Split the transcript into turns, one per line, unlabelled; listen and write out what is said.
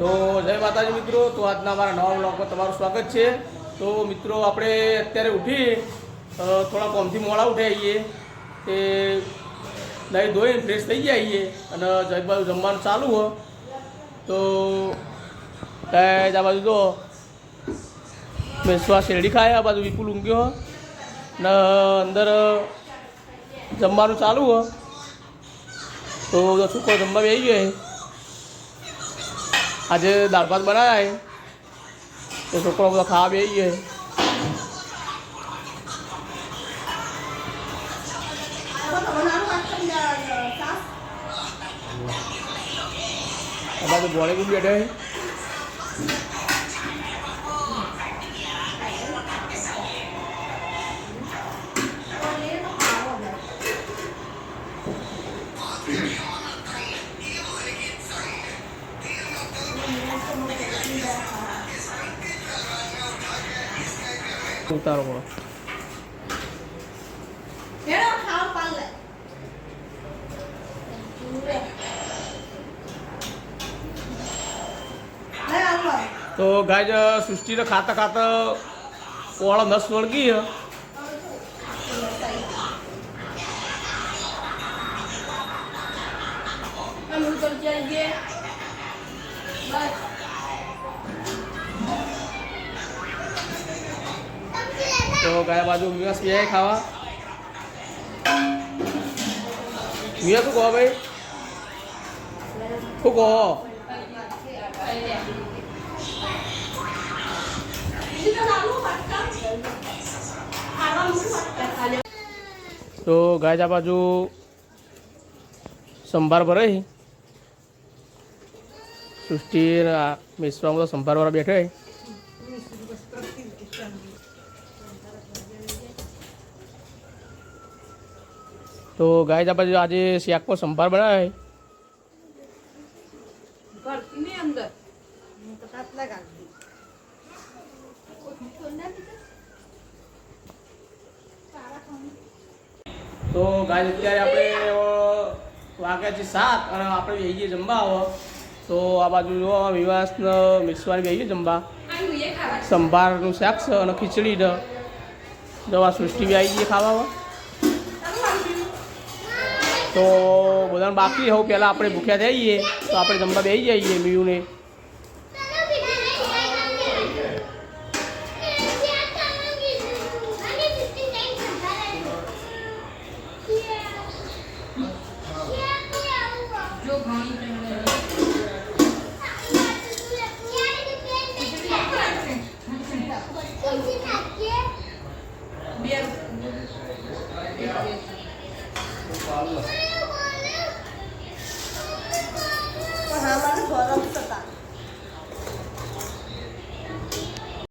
તો જય માતાજી મિત્રો, તો આજના અમારા નવા બ્લોગમાં તમારું સ્વાગત છે। તો મિત્રો આપણે અત્યારે ઉઠી થોડા કોમથી મોડા ઉઠી આવીએ તે નહીં ધોઈને ફ્રેશ થઈ ગયા આવીએ અને જય બાજુ જમવાનું ચાલુ હોય તો આ બાજુ તો મેસવા શેરડી ખાય, આ બાજુ વિપુલ ઊંઘ્યો ને અંદર જમવાનું ચાલુ હોય તો છોકરો જમવા બેસી ગયો। आज दाल भात बनाया है तो छोकरा બધા ખાવા બેસી ગયો। अब तो बोले भी बैठे हैं उतारो बोलो तो गाय सृष्टि ने खाता खाता वाला नस वळगी है तो गाय बाजू मियास भी है खावा। मिया तू कहो भाई, तू कहो तो गाय जा बाजू संभार भरे सृष्टि मिश्रा में तो संभार वाला बैठे है। तो गाय जा बाजू आज शाक पर संभार बनाया है। तो गाय અત્યારે આપણે વાગ્યા છે 7 અને આપણે બેહીએ જમવા આવો તો આ બાજુ જો વિવાસ મિક્સવાળી બેહીએ જમવા સંભારનું શાક છે અને ખીચડી છે દવા સૃષ્ટિ બી આવી ગઈ ખાવા। तो बधाने बाकी हो पहला આપણે ભૂખ્યા થઈએ તો આપણે જમવા બેસી જઈએ મીયુને।
हाँ मैंने गरम था